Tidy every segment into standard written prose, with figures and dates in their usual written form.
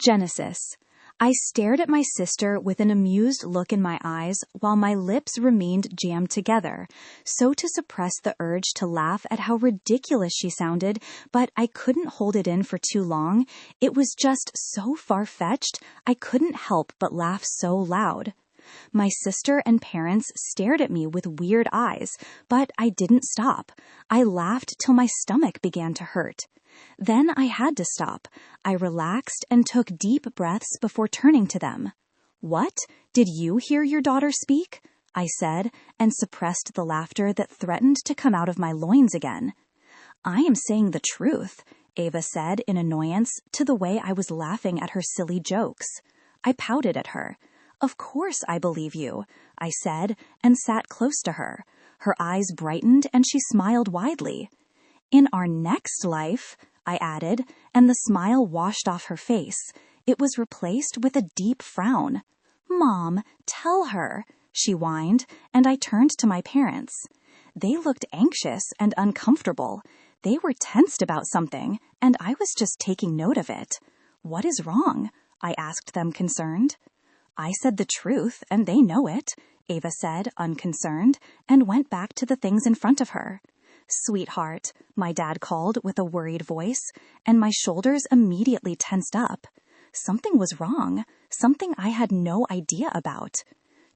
Genesis. I stared at my sister with an amused look in my eyes while my lips remained jammed together, so to suppress the urge to laugh at how ridiculous she sounded, but I couldn't hold it in for too long. It was just so far-fetched, I couldn't help but laugh so loud. My sister and parents stared at me with weird eyes, but I didn't stop. I laughed till my stomach began to hurt. Then I had to stop. I relaxed and took deep breaths before turning to them. "What? Did you hear your daughter speak?" I said, and suppressed the laughter that threatened to come out of my loins again. "I am saying the truth," Ava said in annoyance to the way I was laughing at her silly jokes. I pouted at her. "Of course I believe you," I said, and sat close to her. Her eyes brightened and she smiled widely. "In our next life," I added, and the smile washed off her face. It was replaced with a deep frown. "Mom, tell her," she whined, and I turned to my parents. They looked anxious and uncomfortable. They were tensed about something, and I was just taking note of it. "What is wrong?" I asked them, concerned. "I said the truth, and they know it," Ava said, unconcerned, and went back to the things in front of her. "Sweetheart," my dad called with a worried voice, and my shoulders immediately tensed up. Something was wrong, something I had no idea about.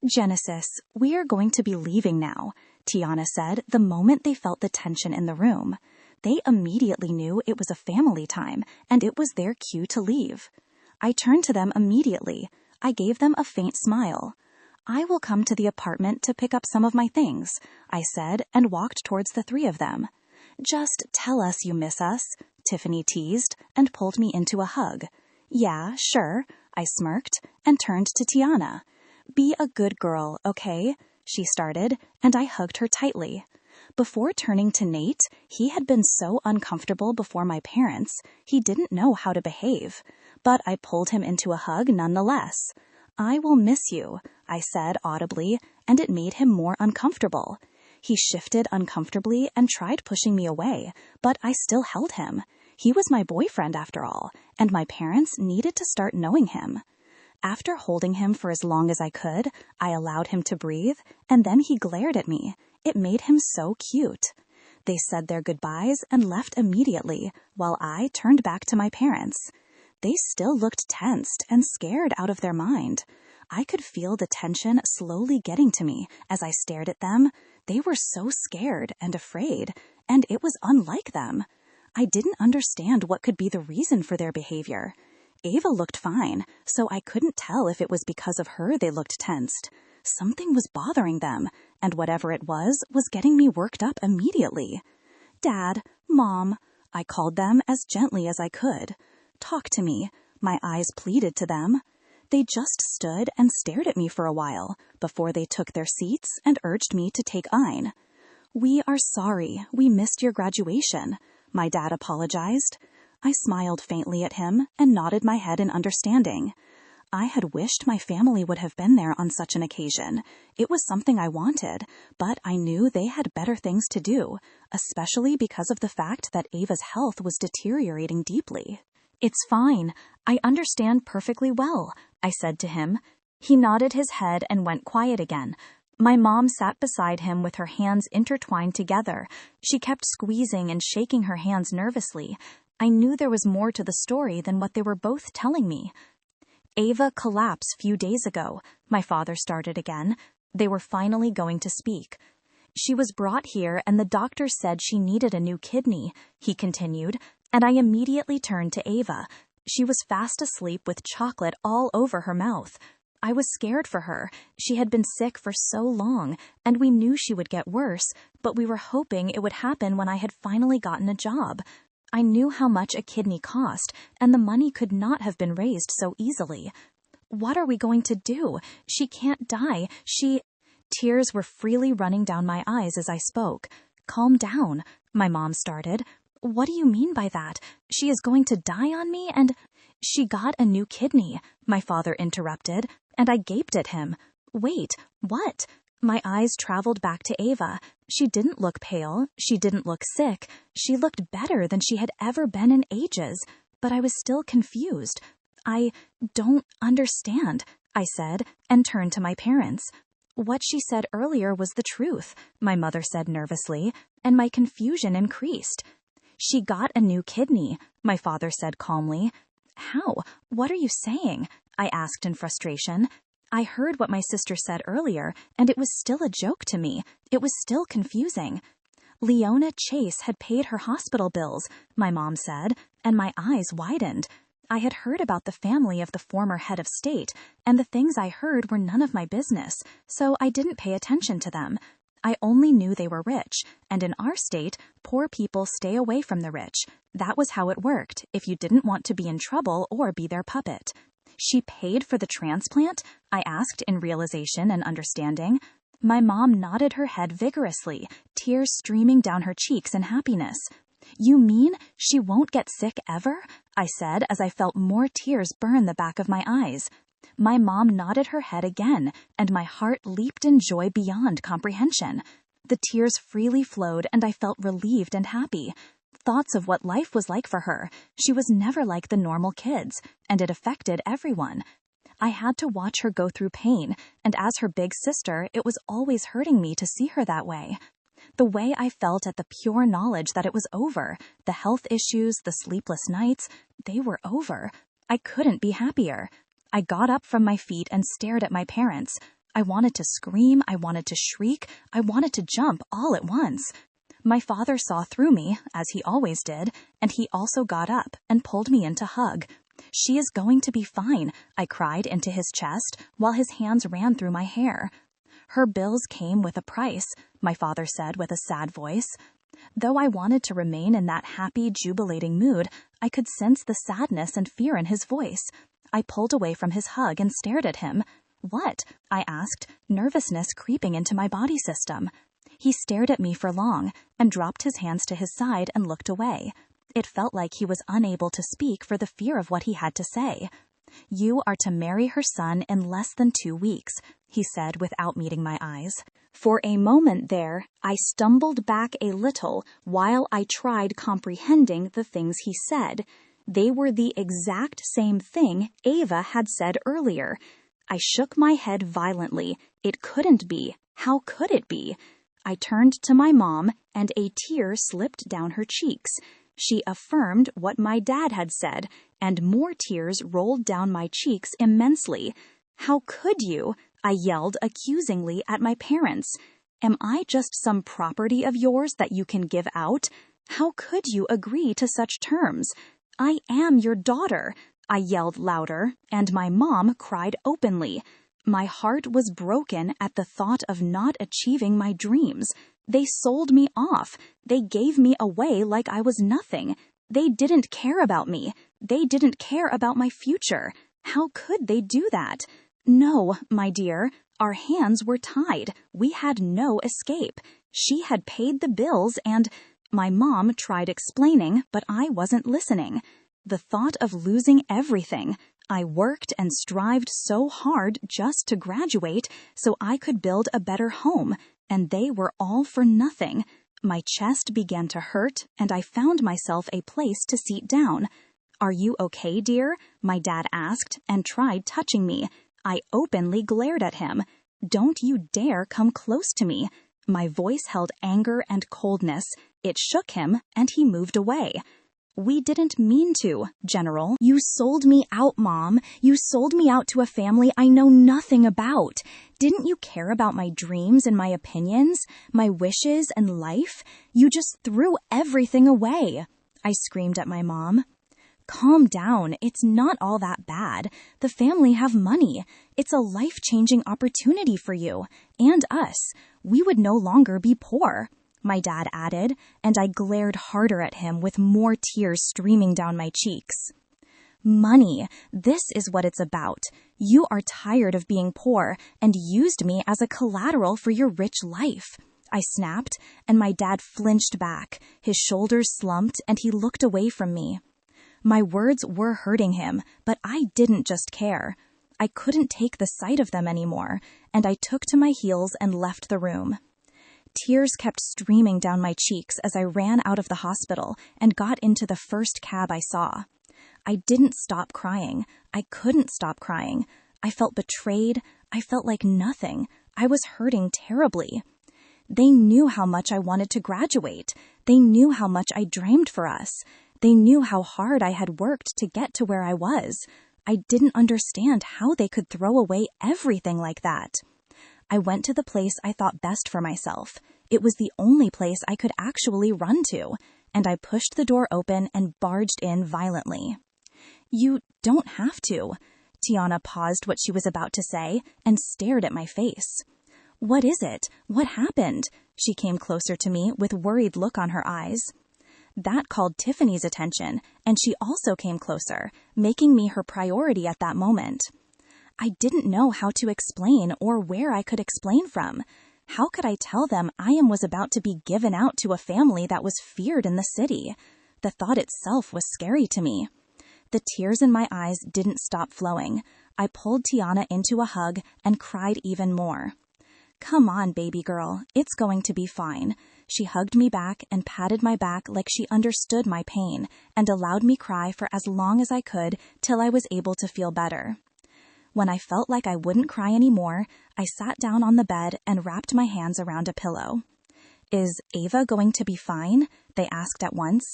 "Genesis, we are going to be leaving now," Tiana said the moment they felt the tension in the room. They immediately knew it was a family time, and it was their cue to leave. I turned to them immediately. I gave them a faint smile. "I will come to the apartment to pick up some of my things," I said, and walked towards the three of them. "Just tell us you miss us," Tiffany teased, and pulled me into a hug. "Yeah, sure," I smirked, and turned to Tiana. "Be a good girl, okay?" she started, and I hugged her tightly. Before turning to Nate, he had been so uncomfortable before my parents, he didn't know how to behave. But I pulled him into a hug nonetheless. "I will miss you," I said audibly, and it made him more uncomfortable. He shifted uncomfortably and tried pushing me away, but I still held him. He was my boyfriend after all, and my parents needed to start knowing him. After holding him for as long as I could, I allowed him to breathe, and then he glared at me. It made him so cute. They said their goodbyes and left immediately, while I turned back to my parents. They still looked tensed and scared out of their mind. I could feel the tension slowly getting to me as I stared at them. They were so scared and afraid, and it was unlike them. I didn't understand what could be the reason for their behavior. Ava looked fine, so I couldn't tell if it was because of her they looked tensed. Something was bothering them, and whatever it was getting me worked up immediately. "Dad, Mom," I called them as gently as I could. "Talk to me," my eyes pleaded to them. They just stood and stared at me for a while before they took their seats and urged me to take Ein. "We are sorry. We missed your graduation," my dad apologized. I smiled faintly at him and nodded my head in understanding. I had wished my family would have been there on such an occasion. It was something I wanted, but I knew they had better things to do, especially because of the fact that Ava's health was deteriorating deeply. "It's fine. I understand perfectly well," I said to him. He nodded his head and went quiet again. My mom sat beside him with her hands intertwined together. She kept squeezing and shaking her hands nervously. I knew there was more to the story than what they were both telling me. "Ava collapsed few days ago," my father started again. They were finally going to speak. "She was brought here and the doctor said she needed a new kidney," he continued, and I immediately turned to Ava. She was fast asleep with chocolate all over her mouth. I was scared for her. She had been sick for so long, and we knew she would get worse, but we were hoping it would happen when I had finally gotten a job. I knew how much a kidney cost, and the money could not have been raised so easily. "What are we going to do? She can't die. Tears were freely running down my eyes as I spoke. "Calm down," my mom started. "What do you mean by that? She is going to die on me and—" "She got a new kidney," my father interrupted, and I gaped at him. "Wait, what?" My eyes traveled back to Ava. She didn't look pale. She didn't look sick. She looked better than she had ever been in ages. But I was still confused. I don't understand, I said, and turned to my parents. What she said earlier was the truth, my mother said nervously, and my confusion increased. She got a new kidney, my father said calmly. How? What are you saying? I asked in frustration. I heard what my sister said earlier, and it was still a joke to me. It was still confusing. Leona Chase had paid her hospital bills, my mom said, and my eyes widened. I had heard about the family of the former head of state, and the things I heard were none of my business, so I didn't pay attention to them. I only knew they were rich, and in our state, poor people stay away from the rich. That was how it worked, if you didn't want to be in trouble or be their puppet. She paid for the transplant? I asked in realization and understanding. My mom nodded her head vigorously, tears streaming down her cheeks in happiness. You mean she won't get sick ever? I said as I felt more tears burn the back of my eyes. My mom nodded her head again, and my heart leaped in joy beyond comprehension. The tears freely flowed, and I felt relieved and happy. Thoughts of what life was like for her. She was never like the normal kids, and it affected everyone. I had to watch her go through pain, and as her big sister, it was always hurting me to see her that way. The way I felt at the pure knowledge that it was over, the health issues, the sleepless nights, they were over. I couldn't be happier. I got up from my feet and stared at my parents. I wanted to scream, I wanted to shriek, I wanted to jump all at once. My father saw through me, as he always did, and he also got up and pulled me in to hug. She is going to be fine, I cried into his chest while his hands ran through my hair. Her bills came with a price, my father said with a sad voice. Though I wanted to remain in that happy, jubilating mood, I could sense the sadness and fear in his voice. I pulled away from his hug and stared at him. What? I asked, nervousness creeping into my body system. He stared at me for long and dropped his hands to his side and looked away. It felt like he was unable to speak for the fear of what he had to say. You are to marry her son in less than 2 weeks, he said without meeting my eyes. For a moment there, I stumbled back a little while I tried comprehending the things he said. They were the exact same thing Ava had said earlier. I shook my head violently. It couldn't be. How could it be? I turned to my mom, and a tear slipped down her cheeks. She affirmed what my dad had said, and more tears rolled down my cheeks immensely. How could you? I yelled accusingly at my parents. Am I just some property of yours that you can give out? How could you agree to such terms? I am your daughter, I yelled louder, and my mom cried openly. My heart was broken at the thought of not achieving my dreams. They sold me off. They gave me away like I was nothing. They didn't care about me. They didn't care about my future. How could they do that? No, my dear, our hands were tied. We had no escape. She had paid the bills and... My mom tried explaining, but I wasn't listening. The thought of losing everything. I worked and strived so hard just to graduate so I could build a better home, and they were all for nothing. My chest began to hurt, and I found myself a place to sit down. Are you okay, dear? My dad asked and tried touching me. I openly glared at him. Don't you dare come close to me. My voice held anger and coldness. It shook him, and he moved away. We didn't mean to, General. You sold me out, Mom. You sold me out to a family I know nothing about. Didn't you care about my dreams and my opinions, my wishes and life? You just threw everything away. I screamed at my mom. Calm down. It's not all that bad. The family have money. It's a life-changing opportunity for you and us. We would no longer be poor, my dad added, and I glared harder at him with more tears streaming down my cheeks. Money. This is what it's about. You are tired of being poor and used me as a collateral for your rich life. I snapped, and my dad flinched back. His shoulders slumped, and he looked away from me. My words were hurting him, but I didn't just care. I couldn't take the sight of them anymore, and I took to my heels and left the room. Tears kept streaming down my cheeks as I ran out of the hospital and got into the first cab I saw. I didn't stop crying. I couldn't stop crying. I felt betrayed. I felt like nothing. I was hurting terribly. They knew how much I wanted to graduate. They knew how much I dreamed for us. They knew how hard I had worked to get to where I was. I didn't understand how they could throw away everything like that. I went to the place I thought best for myself. It was the only place I could actually run to, and I pushed the door open and barged in violently. "You don't have to." Tiana paused what she was about to say and stared at my face. "What is it? What happened?" She came closer to me with worried look on her eyes. That called Tiffany's attention, and she also came closer, making me her priority at that moment. I didn't know how to explain or where I could explain from. How could I tell them Ian was about to be given out to a family that was feared in the city? The thought itself was scary to me. The tears in my eyes didn't stop flowing. I pulled Tiana into a hug and cried even more. "Come on, baby girl. It's going to be fine." She hugged me back and patted my back like she understood my pain and allowed me cry for as long as I could till I was able to feel better. When I felt like I wouldn't cry anymore, I sat down on the bed and wrapped my hands around a pillow. "Is Ava going to be fine?" they asked at once.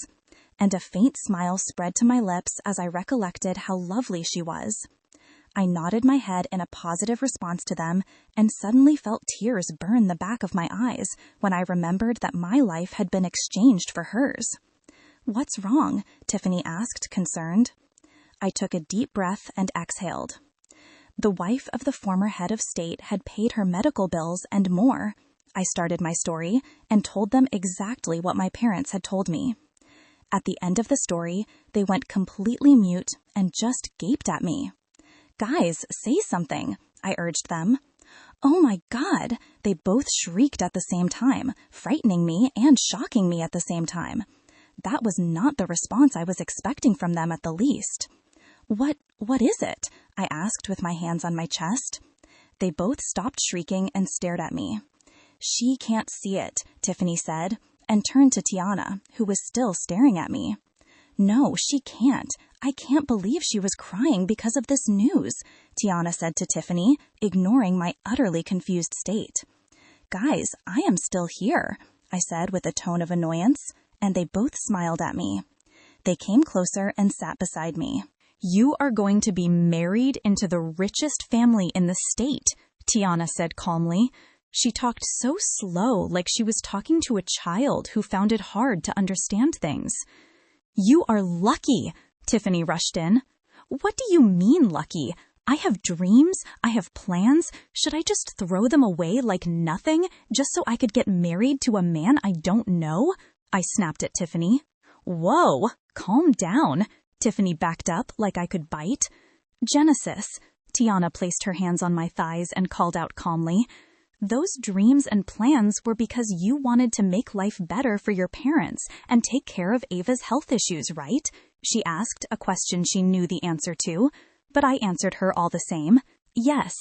And a faint smile spread to my lips as I recollected how lovely she was. I nodded my head in a positive response to them and suddenly felt tears burn the back of my eyes when I remembered that my life had been exchanged for hers. "What's wrong?" Tiffany asked, concerned. I took a deep breath and exhaled. The wife of the former head of state had paid her medical bills and more. I started my story and told them exactly what my parents had told me. At the end of the story, they went completely mute and just gaped at me. "Guys, say something," I urged them. "Oh my God," they both shrieked at the same time, frightening me and shocking me at the same time. That was not the response I was expecting from them at the least. What is it?" I asked with my hands on my chest. They both stopped shrieking and stared at me. "She can't see it," Tiffany said, and turned to Tiana, who was still staring at me. "No, she can't. I can't believe she was crying because of this news," Tiana said to Tiffany, ignoring my utterly confused state. "Guys, I am still here," I said with a tone of annoyance, and they both smiled at me. They came closer and sat beside me. "You are going to be married into the richest family in the state," Tiana said calmly. She talked so slow, like she was talking to a child who found it hard to understand things. "You are lucky," Tiffany rushed in. "What do you mean lucky? I have dreams, I have plans. Should I just throw them away like nothing just so I could get married to a man I don't know?" I snapped at Tiffany. "Whoa, calm down." Tiffany backed up like I could bite. "Genesis," Tiana placed her hands on my thighs and called out calmly, "those dreams and plans were because you wanted to make life better for your parents and take care of Ava's health issues, right?" She asked, a question she knew the answer to, but I answered her all the same. "Yes."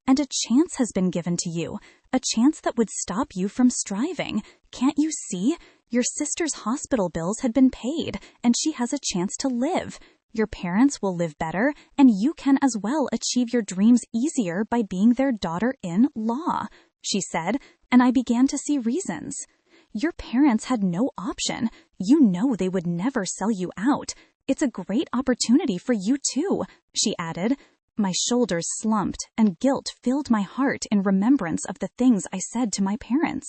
"And a chance has been given to you, a chance that would stop you from striving. Can't you see? Your sister's hospital bills had been paid, and she has a chance to live. Your parents will live better, and you can as well achieve your dreams easier by being their daughter-in-law," she said, and I began to see reasons. "Your parents had no option. You know they would never sell you out. It's a great opportunity for you too," she added. My shoulders slumped, and guilt filled my heart in remembrance of the things I said to my parents.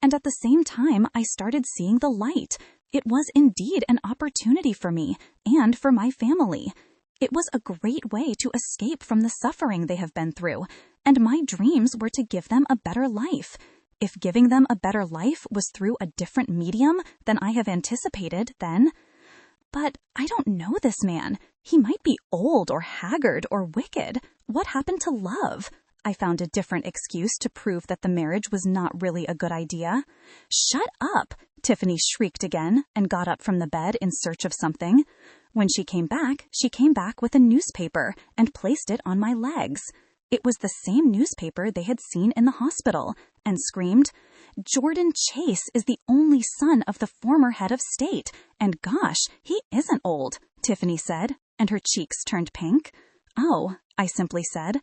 And at the same time, I started seeing the light. It was indeed an opportunity for me and for my family. It was a great way to escape from the suffering they have been through, and my dreams were to give them a better life. If giving them a better life was through a different medium than I have anticipated, then... "But I don't know this man. He might be old or haggard or wicked. What happened to love?" I found a different excuse to prove that the marriage was not really a good idea. "Shut up!" Tiffany shrieked again and got up from the bed in search of something. When she came back with a newspaper and placed it on my legs. It was the same newspaper they had seen in the hospital, and screamed, "Jordan Chase is the only son of the former head of state, and gosh, he isn't old," Tiffany said, and her cheeks turned pink. "Oh," I simply said.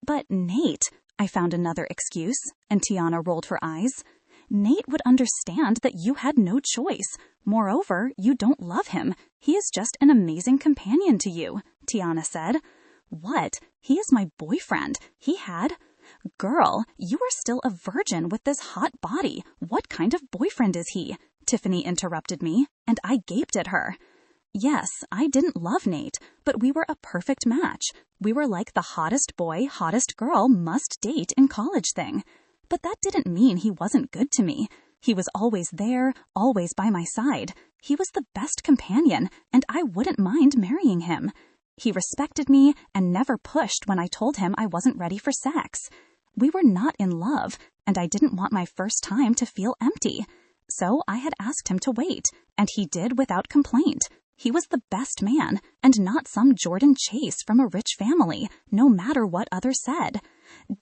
"But Nate," I found another excuse, and Tiana rolled her eyes. "Nate would understand that you had no choice. Moreover, you don't love him. He is just an amazing companion to you," Tiana said. "What? He is my boyfriend. He had—" "Girl, you are still a virgin with this hot body. What kind of boyfriend is he?" Tiffany interrupted me, and I gaped at her. Yes, I didn't love Nate, but we were a perfect match. We were like the hottest boy, hottest girl must date in college thing. But that didn't mean he wasn't good to me. He was always there, always by my side. He was the best companion, and I wouldn't mind marrying him. He respected me and never pushed when I told him I wasn't ready for sex. We were not in love, and I didn't want my first time to feel empty. So I had asked him to wait, and he did without complaint. He was the best man, and not some Jordan Chase from a rich family, no matter what others said.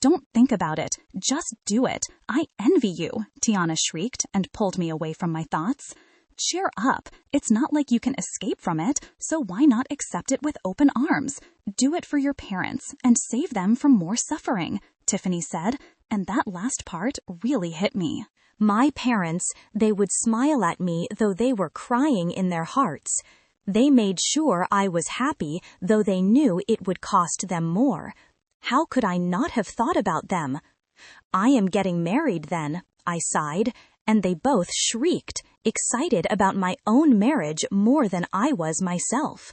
"Don't think about it. Just do it. I envy you," Tiana shrieked and pulled me away from my thoughts. "Cheer up. It's not like you can escape from it, so why not accept it with open arms? Do it for your parents and save them from more suffering," Tiffany said, and that last part really hit me. My parents, they would smile at me though they were crying in their hearts. They made sure I was happy though they knew it would cost them more. How could I not have thought about them? "I am getting married then," I sighed, and they both shrieked, excited about my own marriage more than I was myself.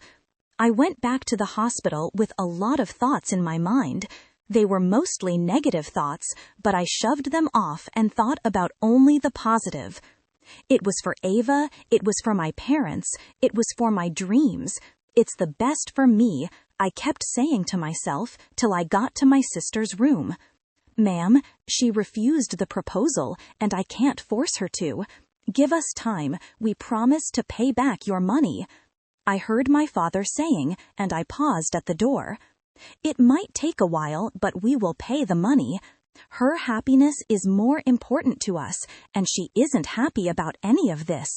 I went back to the hospital with a lot of thoughts in my mind. They were mostly negative thoughts, but I shoved them off and thought about only the positive. It was for Ava, it was for my parents, it was for my dreams. It's the best for me, I kept saying to myself till I got to my sister's room. "Ma'am, she refused the proposal, and I can't force her to. Give us time, we promise to pay back your money," I heard my father saying, and I paused at the door. "It might take a while, but we will pay the money. Her happiness is more important to us, and she isn't happy about any of this.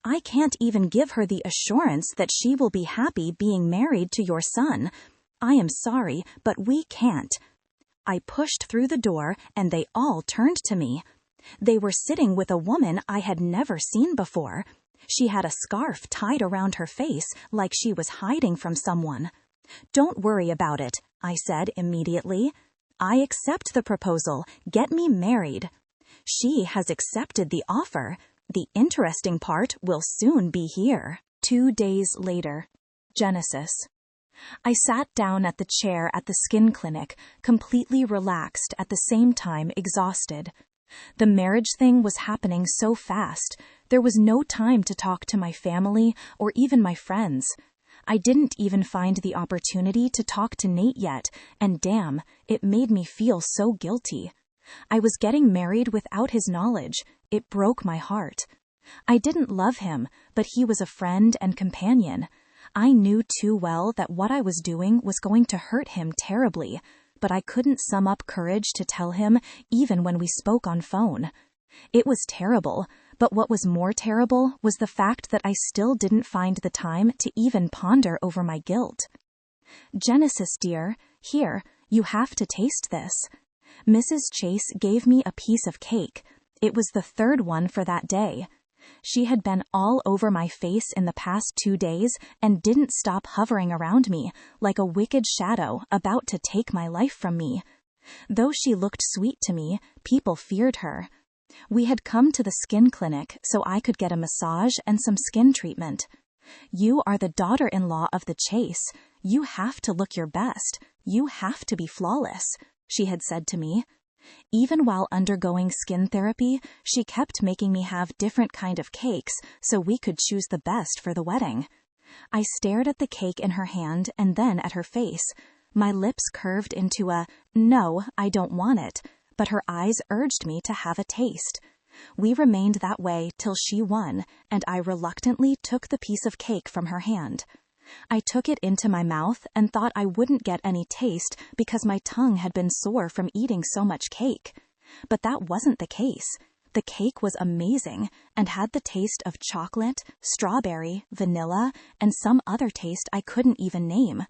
I can't even give her the assurance that she will be happy being married to your son. I am sorry, but we can't." I pushed through the door, and they all turned to me. They were sitting with a woman I had never seen before. She had a scarf tied around her face like she was hiding from someone. "Don't worry about it," I said immediately. "I accept the proposal. Get me married." She has accepted the offer. The interesting part will soon be here. 2 days later. Genesis. I sat down at the chair at the skin clinic, completely relaxed, at the same time exhausted. The marriage thing was happening so fast. There was no time to talk to my family or even my friends. I didn't even find the opportunity to talk to Nate yet, and damn, it made me feel so guilty. I was getting married without his knowledge. It broke my heart. I didn't love him, but he was a friend and companion. I knew too well that what I was doing was going to hurt him terribly, but I couldn't sum up courage to tell him even when we spoke on phone. It was terrible, but what was more terrible was the fact that I still didn't find the time to even ponder over my guilt. "Genesis, dear, here, you have to taste this." Mrs. Chase gave me a piece of cake. It was the third one for that day. She had been all over my face in the past 2 days and didn't stop hovering around me like a wicked shadow about to take my life from me. Though she looked sweet to me, people feared her. We had come to the skin clinic so I could get a massage and some skin treatment. "You are the daughter-in-law of the Chase. You have to look your best. You have to be flawless," she had said to me. Even while undergoing skin therapy, she kept making me have different kind of cakes so we could choose the best for the wedding. I stared at the cake in her hand and then at her face. My lips curved into a, "No, I don't want it," but her eyes urged me to have a taste. We remained that way till she won, and I reluctantly took the piece of cake from her hand. I took it into my mouth and thought I wouldn't get any taste because my tongue had been sore from eating so much cake. But that wasn't the case. The cake was amazing and had the taste of chocolate, strawberry, vanilla, and some other taste I couldn't even name.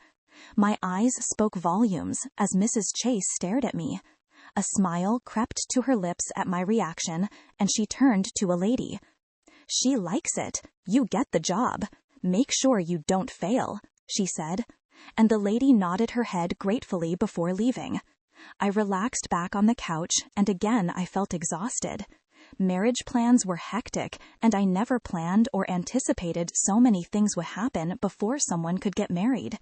My eyes spoke volumes as Mrs. Chase stared at me. A smile crept to her lips at my reaction, and she turned to a lady. "She likes it. You get the job. Make sure you don't fail," she said, and the lady nodded her head gratefully before leaving. I relaxed back on the couch, and again I felt exhausted. Marriage plans were hectic, and I never planned or anticipated so many things would happen before someone could get married.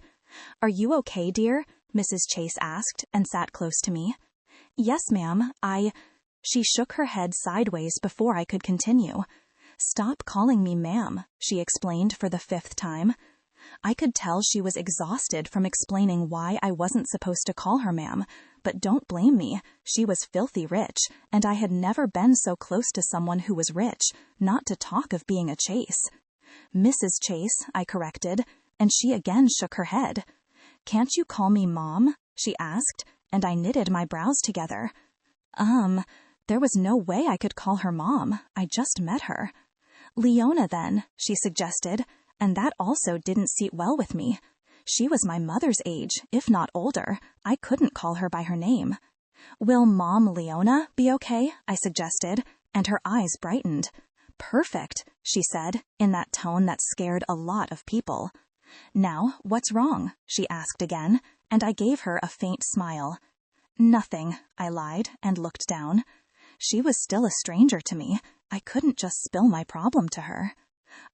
"Are you okay, dear?" Mrs. Chase asked and sat close to me. "Yes, ma'am, She shook her head sideways before I could continue. "Stop calling me ma'am," she explained for the 5th time. I could tell she was exhausted from explaining why I wasn't supposed to call her ma'am, but don't blame me. She was filthy rich, and I had never been so close to someone who was rich, not to talk of being a Chase. "Mrs. Chase," I corrected, and she again shook her head. "Can't you call me Mom?" she asked, and I knitted my brows together. There was no way I could call her Mom. I just met her. "Leona, then," she suggested, and that also didn't sit well with me. She was my mother's age, if not older. I couldn't call her by her name. "Will Mom Leona be okay?" I suggested, and her eyes brightened. "Perfect," she said, in that tone that scared a lot of people. "Now, what's wrong?" she asked again, and I gave her a faint smile. "Nothing," I lied and looked down. She was still a stranger to me. I couldn't just spill my problem to her.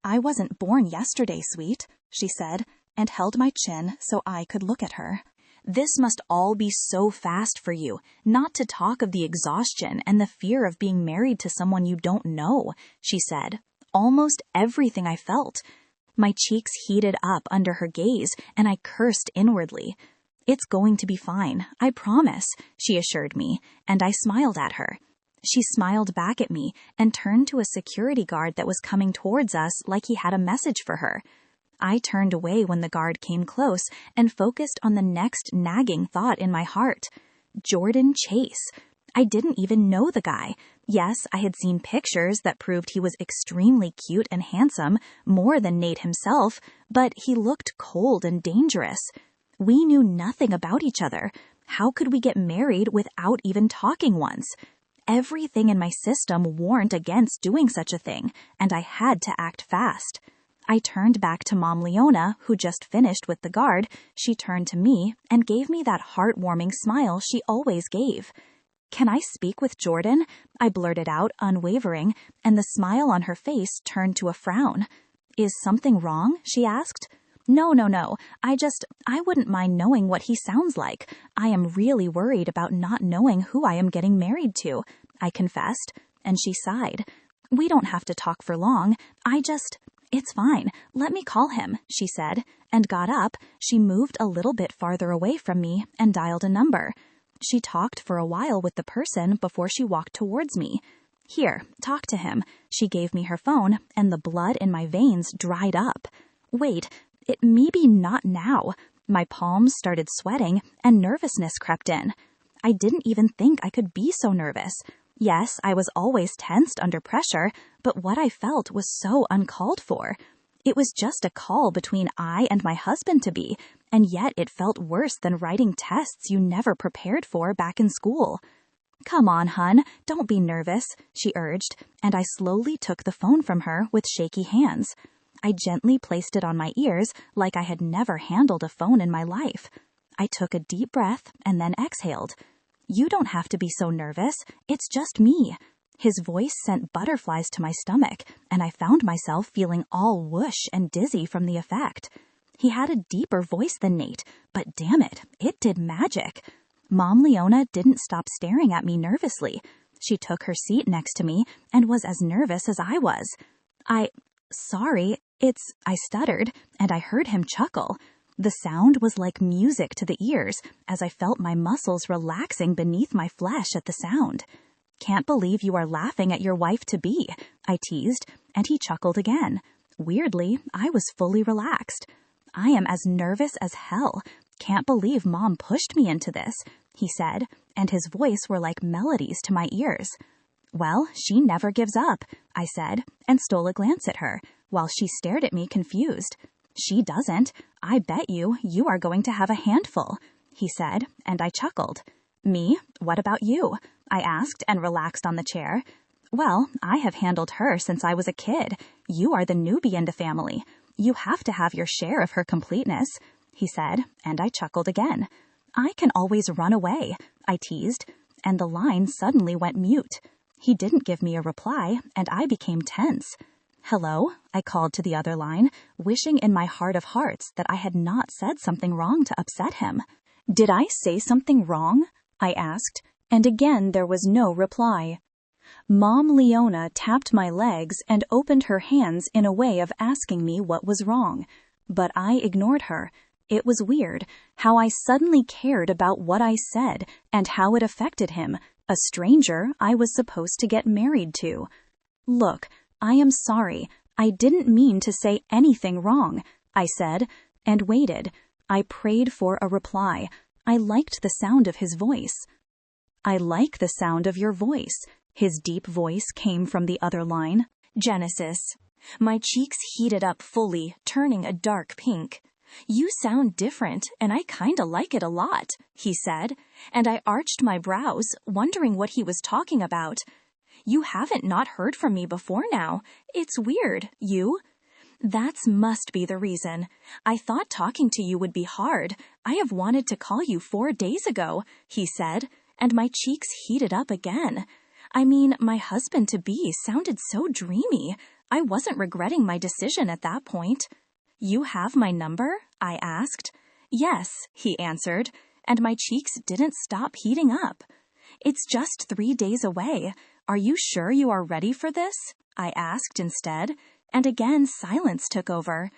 "I wasn't born yesterday, sweet," she said, and held my chin so I could look at her. "This must all be so fast for you, not to talk of the exhaustion and the fear of being married to someone you don't know," she said. Almost everything I felt. My cheeks heated up under her gaze, and I cursed inwardly. "It's going to be fine, I promise," she assured me, and I smiled at her. She smiled back at me and turned to a security guard that was coming towards us like he had a message for her. I turned away when the guard came close and focused on the next nagging thought in my heart. Jordan Chase. I didn't even know the guy. Yes, I had seen pictures that proved he was extremely cute and handsome, more than Nate himself, but he looked cold and dangerous. We knew nothing about each other. How could we get married without even talking once? Everything in my system warned against doing such a thing, and I had to act fast. I turned back to Mom Leona, who just finished with the guard. She turned to me and gave me that heartwarming smile she always gave. "Can I speak with Jordan?" I blurted out, unwavering, and the smile on her face turned to a frown. "Is something wrong?" she asked. No. I wouldn't mind knowing what he sounds like. I am really worried about not knowing who I am getting married to," I confessed, and she sighed. "We don't have to talk for long. It's fine. Let me call him," she said, and got up. She moved a little bit farther away from me and dialed a number. She talked for a while with the person before she walked towards me. "Here, talk to him." She gave me her phone, and the blood in my veins dried up. Wait, it maybe not now. My palms started sweating, and nervousness crept in. I didn't even think I could be so nervous. Yes, I was always tensed under pressure, but what I felt was so uncalled for. It was just a call between I and my husband-to-be, and yet it felt worse than writing tests you never prepared for back in school. "Come on, hun, don't be nervous," she urged, and I slowly took the phone from her with shaky hands. I gently placed it on my ears like I had never handled a phone in my life. I took a deep breath and then exhaled. "You don't have to be so nervous. It's just me." His voice sent butterflies to my stomach, and I found myself feeling all whoosh and dizzy from the effect. He had a deeper voice than Nate, but damn it, it did magic. Mom Leona didn't stop staring at me nervously. She took her seat next to me and was as nervous as I was. Sorry, I stuttered, and I heard him chuckle. The sound was like music to the ears as I felt my muscles relaxing beneath my flesh at the sound. "Can't believe you are laughing at your wife-to-be," I teased, and he chuckled again. Weirdly, I was fully relaxed. I am as nervous as hell. Can't believe Mom pushed me into this, he said, and his voice were like melodies to my ears. Well, she never gives up, I said, and stole a glance at her, while she stared at me confused. She doesn't. I bet you are going to have a handful, he said, and I chuckled. Me? What about you? I asked and relaxed on the chair. Well, I have handled her since I was a kid. You are the newbie in the family. You have to have your share of her completeness, he said, and I chuckled again. I can always run away, I teased, and the line suddenly went mute. He didn't give me a reply, and I became tense. Hello, I called to the other line, wishing in my heart of hearts that I had not said something wrong to upset him. Did I say something wrong? I asked, and again there was no reply. Mom Leona tapped my legs and opened her hands in a way of asking me what was wrong, but I ignored her. It was weird how I suddenly cared about what I said and how it affected him, a stranger I was supposed to get married to. Look, I am sorry. I didn't mean to say anything wrong, I said, and waited. I prayed for a reply. I liked the sound of his voice. I like the sound of your voice. His deep voice came from the other line. Genesis. My cheeks heated up fully, turning a dark pink. You sound different, and I kinda like it a lot, he said, and I arched my brows, wondering what he was talking about. You haven't not heard from me before now. It's weird, you? That's must be the reason. I thought talking to you would be hard. I have wanted to call you 4 days ago, he said, and my cheeks heated up again. I mean, my husband-to-be sounded so dreamy. I wasn't regretting my decision at that point. You have my number? I asked. Yes, he answered, and my cheeks didn't stop heating up. It's just 3 days away. Are you sure you are ready for this? I asked instead, and again silence took over.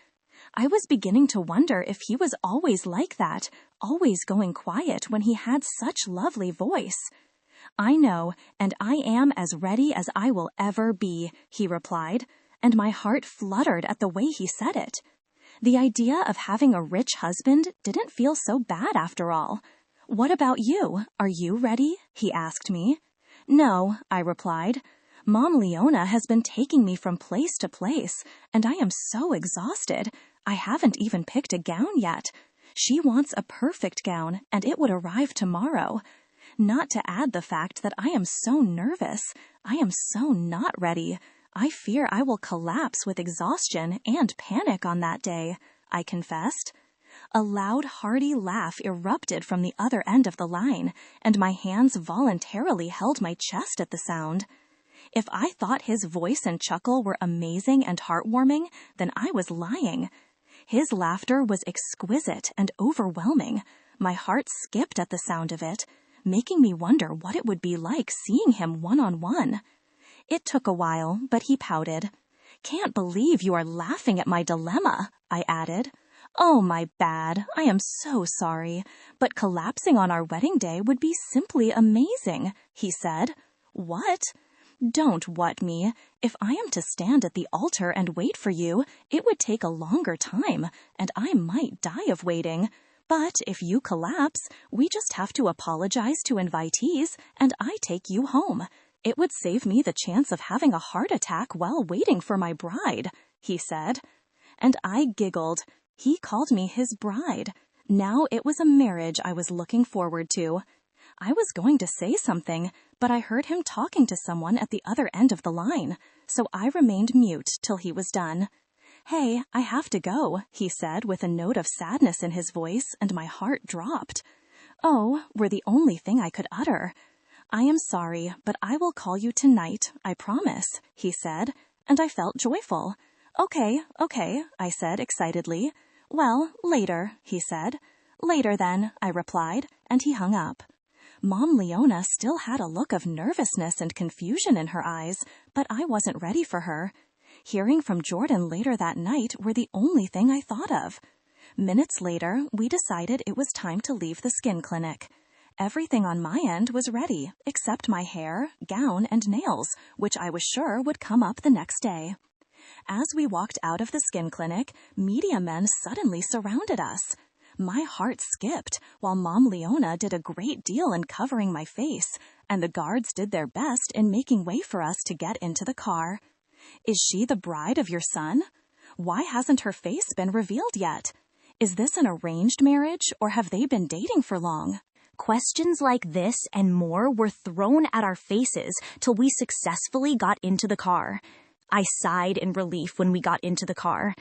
I was beginning to wonder if he was always like that, always going quiet when he had such lovely voice. I know, and I am as ready as I will ever be, he replied, and my heart fluttered at the way he said it. The idea of having a rich husband didn't feel so bad after all. What about you? Are you ready? He asked me. No, I replied. Mom Leona has been taking me from place to place, and I am so exhausted. I haven't even picked a gown yet. She wants a perfect gown, and it would arrive tomorrow. Not to add the fact that I am so nervous. I am so not ready. I fear I will collapse with exhaustion and panic on that day, I confessed. A loud, hearty laugh erupted from the other end of the line, and my hands voluntarily held my chest at the sound. If I thought his voice and chuckle were amazing and heartwarming, then I was lying. His laughter was exquisite and overwhelming. My heart skipped at the sound of it, making me wonder what it would be like seeing him one-on-one. It took a while, but he pouted. Can't believe you are laughing at my dilemma, I added. Oh, my bad. I am so sorry. But collapsing on our wedding day would be simply amazing, he said. What? Don't what me. If I am to stand at the altar and wait for you, it would take a longer time, and I might die of waiting. But if you collapse, we just have to apologize to invitees, and I take you home. It would save me the chance of having a heart attack while waiting for my bride, he said. And I giggled. He called me his bride. Now it was a marriage I was looking forward to. I was going to say something, but I heard him talking to someone at the other end of the line, so I remained mute till he was done. Hey, I have to go, he said with a note of sadness in his voice, and my heart dropped. Oh, were the only thing I could utter. I am sorry, but I will call you tonight, I promise, he said, and I felt joyful. Okay, I said excitedly. Well, later, he said. Later then, I replied, and he hung up. Mom Leona still had a look of nervousness and confusion in her eyes, but I wasn't ready for her. Hearing from Jordan later that night were the only thing I thought of. Minutes later, we decided it was time to leave the skin clinic. Everything on my end was ready, except my hair, gown, and nails, which I was sure would come up the next day. As we walked out of the skin clinic, media men suddenly surrounded us. My heart skipped while Mom Leona did a great deal in covering my face, and the guards did their best in making way for us to get into the car. Is she the bride of your son? Why hasn't her face been revealed yet? Is this an arranged marriage, or have they been dating for long? Questions like this and more were thrown at our faces till we successfully got into the car. I sighed in relief when we got into the car.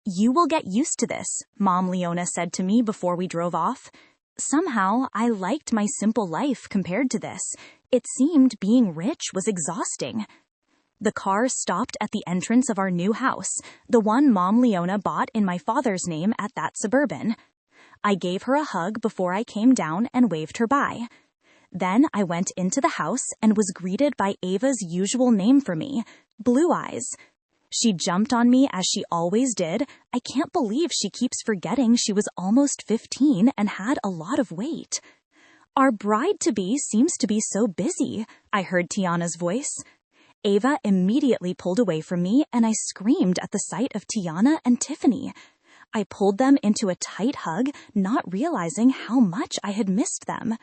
"You will get used to this," Mom Leona said to me before we drove off. Somehow, I liked my simple life compared to this. It seemed being rich was exhausting. The car stopped at the entrance of our new house, the one Mom Leona bought in my father's name at that suburban. I gave her a hug before I came down and waved her bye. Then I went into the house and was greeted by Ava's usual name for me, Blue Eyes. She jumped on me as she always did. I can't believe she keeps forgetting she was almost 15 and had a lot of weight. "Our bride-to-be seems to be so busy," I heard Tiana's voice. Ava immediately pulled away from me, and I screamed at the sight of Tiana and Tiffany. I pulled them into a tight hug, not realizing how much I had missed them.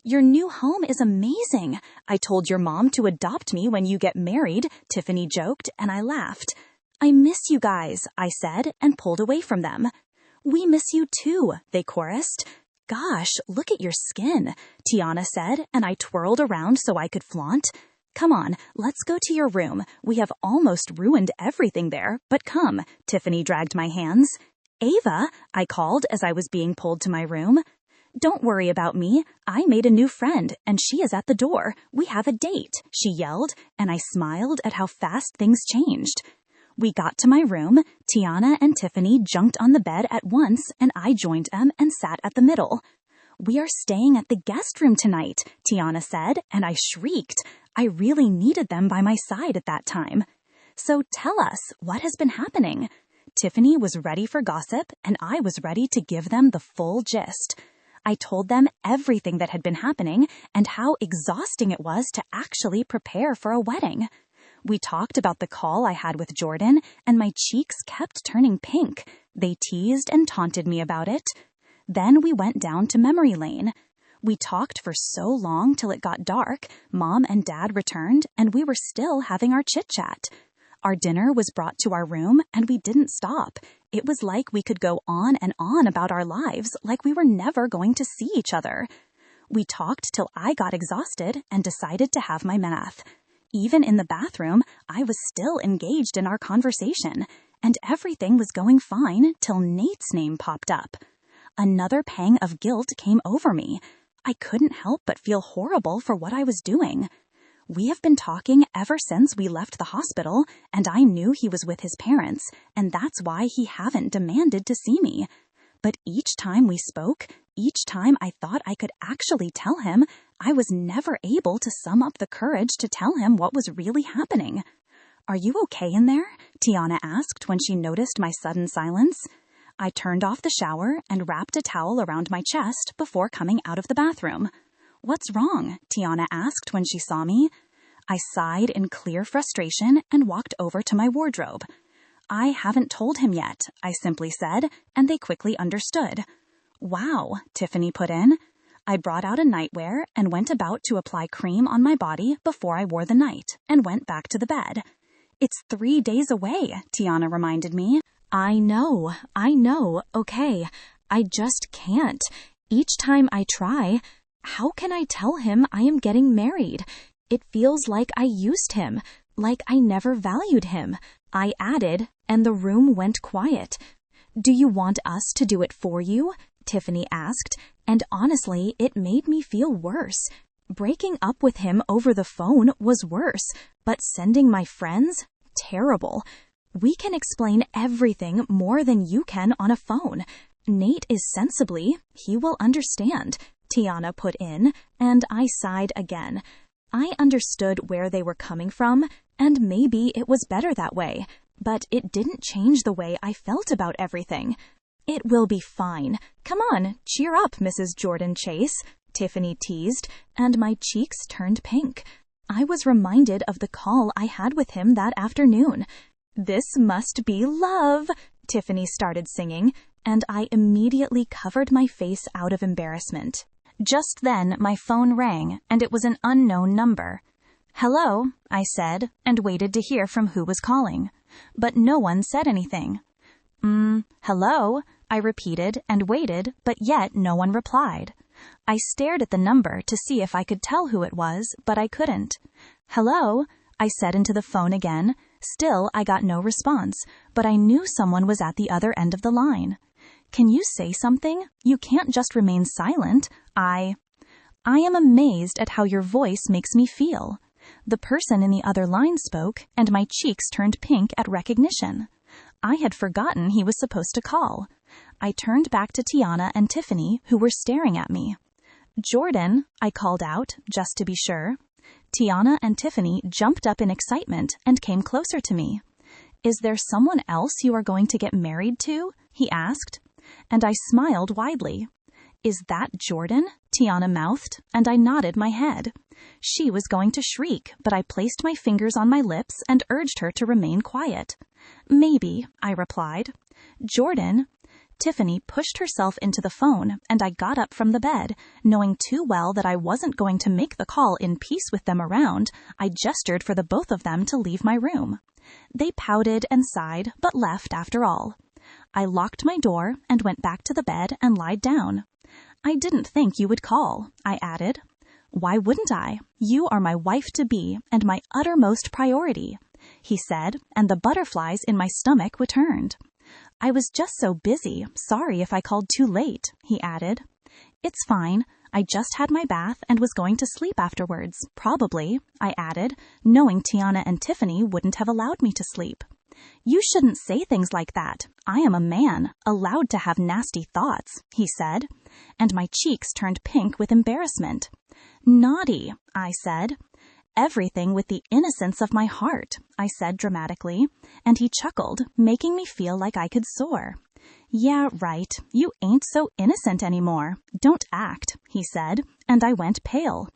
"Your new home is amazing. I told your mom to adopt me when you get married," Tiffany joked, and I laughed. "I miss you guys," I said, and pulled away from them. "We miss you too," they chorused. "Gosh, look at your skin," Tiana said, and I twirled around so I could flaunt. "Come on, let's go to your room. We have almost ruined everything there, but come," Tiffany dragged my hands. "Ava," I called as I was being pulled to my room. "Don't worry about me. I made a new friend, and she is at the door. We have a date," she yelled, and I smiled at how fast things changed. We got to my room. Tiana and Tiffany jumped on the bed at once, and I joined them and sat at the middle. "We are staying at the guest room tonight," Tiana said, and I shrieked. I really needed them by my side at that time. "So tell us, what has been happening?" Tiffany was ready for gossip, and I was ready to give them the full gist. I told them everything that had been happening and how exhausting it was to actually prepare for a wedding. We talked about the call I had with Jordan, and my cheeks kept turning pink. They teased and taunted me about it. Then we went down to memory lane. We talked for so long till it got dark. Mom and Dad returned, and we were still having our chit-chat. Our dinner was brought to our room, and we didn't stop. It was like we could go on and on about our lives, like we were never going to see each other. We talked till I got exhausted and decided to have my math. Even in the bathroom, I was still engaged in our conversation, and everything was going fine till Nate's name popped up. Another pang of guilt came over me. I couldn't help but feel horrible for what I was doing. We have been talking ever since we left the hospital, and I knew he was with his parents, and that's why he haven't demanded to see me. But each time we spoke, each time I thought I could actually tell him, I was never able to sum up the courage to tell him what was really happening. "Are you okay in there?" Tiana asked when she noticed my sudden silence. I turned off the shower and wrapped a towel around my chest before coming out of the bathroom. "What's wrong?" Tiana asked when she saw me. I sighed in clear frustration and walked over to my wardrobe. "I haven't told him yet," I simply said, and they quickly understood. "Wow," Tiffany put in. I brought out a nightwear and went about to apply cream on my body before I wore the night and went back to the bed. "It's 3 days away," Tiana reminded me. I know, okay. I just can't. Each time I try, how can I tell him I am getting married? It feels like I used him, like I never valued him," I added, and the room went quiet. "Do you want us to do it for you?" Tiffany asked, and honestly, it made me feel worse. Breaking up with him over the phone was worse, but sending my friends? Terrible. "We can explain everything more than you can on a phone. Nate is sensibly, he will understand," Tiana put in, and I sighed again. I understood where they were coming from, and maybe it was better that way, but it didn't change the way I felt about everything. "It will be fine. Come on, cheer up, Mrs. Jordan Chase," Tiffany teased, and my cheeks turned pink. I was reminded of the call I had with him that afternoon. "This must be love," Tiffany started singing, and I immediately covered my face out of embarrassment. Just then, my phone rang, and it was an unknown number. "Hello," I said, and waited to hear from who was calling. But no one said anything. Hello," I repeated and waited, but yet no one replied. I stared at the number to see if I could tell who it was, but I couldn't. "Hello," I said into the phone again. Still, I got no response, but I knew someone was at the other end of the line. "Can you say something? You can't just remain silent." I am amazed at how your voice makes me feel." The person in the other line spoke, and my cheeks turned pink at recognition. I had forgotten he was supposed to call. I turned back to Tiana and Tiffany, who were staring at me. "Jordan," I called out, just to be sure. Tiana and Tiffany jumped up in excitement and came closer to me. "Is there someone else you are going to get married to?" he asked. And I smiled widely. "Is that Jordan?" Tiana mouthed, and I nodded my head. She was going to shriek, but I placed my fingers on my lips and urged her to remain quiet. "Maybe," I replied. "Jordan." Tiffany pushed herself into the phone, and I got up from the bed. Knowing too well that I wasn't going to make the call in peace with them around, I gestured for the both of them to leave my room. They pouted and sighed, but left after all. I locked my door and went back to the bed and lied down. "I didn't think you would call," I added. "Why wouldn't I? You are my wife-to-be and my uttermost priority," he said, and the butterflies in my stomach returned. "I was just so busy. Sorry if I called too late," he added. "It's fine. I just had my bath and was going to sleep afterwards, probably," I added, knowing Tiana and Tiffany wouldn't have allowed me to sleep. "You shouldn't say things like that. I am a man, allowed to have nasty thoughts," he said, and my cheeks turned pink with embarrassment. "Naughty," I said. "Everything with the innocence of my heart," I said dramatically, and he chuckled, making me feel like I could soar. "Yeah, right. You ain't so innocent anymore. Don't act," he said, and I went pale.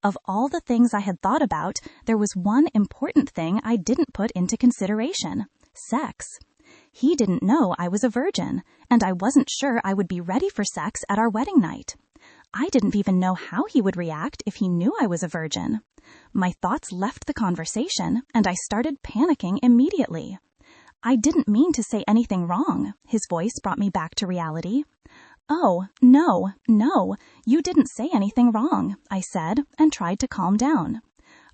Of all the things I had thought about, there was one important thing I didn't put into consideration: sex. He didn't know I was a virgin, and I wasn't sure I would be ready for sex at our wedding night. I didn't even know how he would react if he knew I was a virgin. My thoughts left the conversation, and I started panicking immediately. "I didn't mean to say anything wrong," his voice brought me back to reality. "Oh, no, you didn't say anything wrong," I said, and tried to calm down.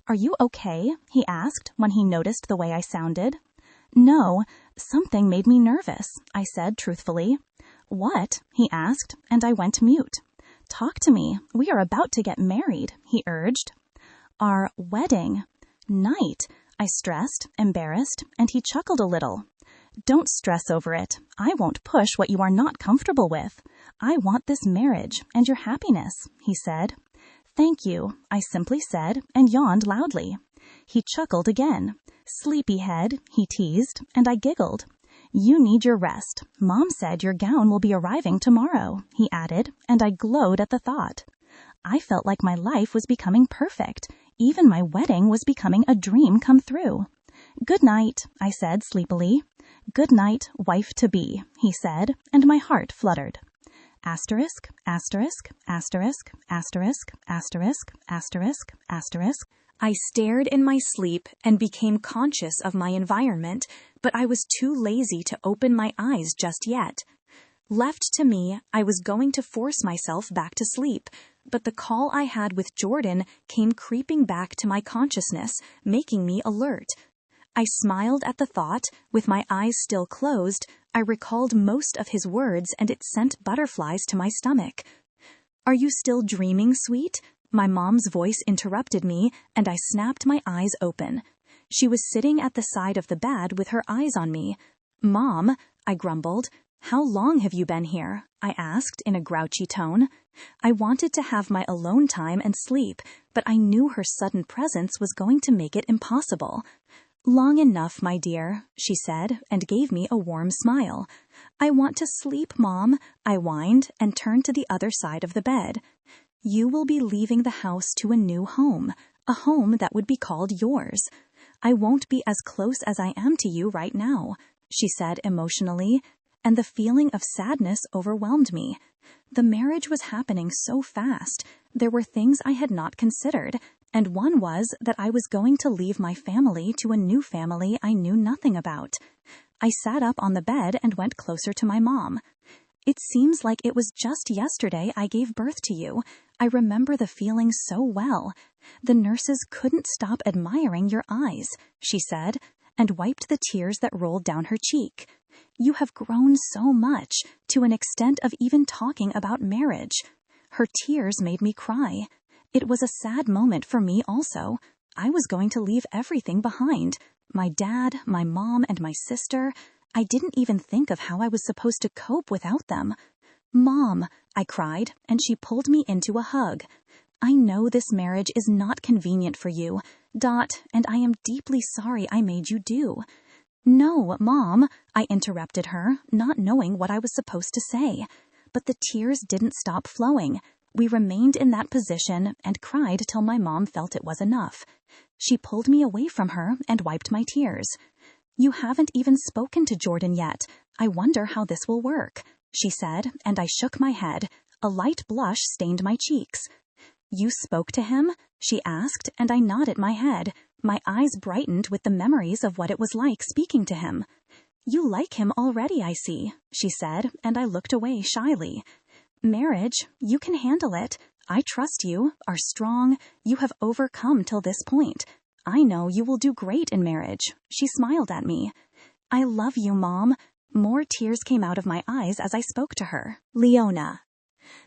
"Are you okay?" he asked when he noticed the way I sounded. "No, something made me nervous," I said truthfully. "What?" he asked, and I went mute. "Talk to me. We are about to get married," he urged. "Our wedding night," I stressed, embarrassed, and he chuckled a little. "Don't stress over it. I won't push what you are not comfortable with. I want this marriage and your happiness," he said. "Thank you," I simply said, and yawned loudly. He chuckled again. "Sleepyhead," he teased, and I giggled. "You need your rest. Mom said your gown will be arriving tomorrow," he added, and I glowed at the thought. I felt like my life was becoming perfect. Even my wedding was becoming a dream come true. "Good night," I said sleepily. "Good night, wife-to-be," he said, and my heart fluttered. Asterisk, asterisk, asterisk, asterisk, asterisk, asterisk, asterisk. I stared in my sleep and became conscious of my environment, but I was too lazy to open my eyes just yet. Left to me, I was going to force myself back to sleep, but the call I had with Jordan came creeping back to my consciousness, making me alert. I smiled at the thought. With my eyes still closed, I recalled most of his words, and it sent butterflies to my stomach. "Are you still dreaming, sweet?" My mom's voice interrupted me, and I snapped my eyes open. She was sitting at the side of the bed with her eyes on me. "Mom," I grumbled. "How long have you been here?" I asked in a grouchy tone. I wanted to have my alone time and sleep, but I knew her sudden presence was going to make it impossible. "Long enough, my dear," she said, and gave me a warm smile. "I want to sleep, Mom," I whined and turned to the other side of the bed. "You will be leaving the house to a new home, a home that would be called yours." I won't be as close as I am to you right now," she said emotionally, and the feeling of sadness overwhelmed me. The marriage was happening so fast. There were things I had not considered, and one was that I was going to leave my family to a new family I knew nothing about. I sat up on the bed and went closer to my mom. "It seems like it was just yesterday I gave birth to you. I remember the feeling so well. The nurses couldn't stop admiring your eyes," she said, and wiped the tears that rolled down her cheek. "You have grown so much, to an extent of even talking about marriage." Her tears made me cry. It was a sad moment for me also. I was going to leave everything behind. My dad, my mom, and my sister. I didn't even think of how I was supposed to cope without them. "Mom," I cried, and she pulled me into a hug. "I know this marriage is not convenient for you, and I am deeply sorry I made you do." "No, Mom," I interrupted her, not knowing what I was supposed to say. But the tears didn't stop flowing. We remained in that position and cried till my mom felt it was enough. She pulled me away from her and wiped my tears. "You haven't even spoken to Jordan yet. I wonder how this will work," she said, and I shook my head. A light blush stained my cheeks. "You spoke to him?" she asked, and I nodded my head. My eyes brightened with the memories of what it was like speaking to him. "You like him already, I see," she said, and I looked away shyly. "Marriage, you can handle it. I trust you, are strong. You have overcome till this point. I know you will do great in marriage." She smiled at me. "I love you, Mom." More tears came out of my eyes as I spoke to her. Leona.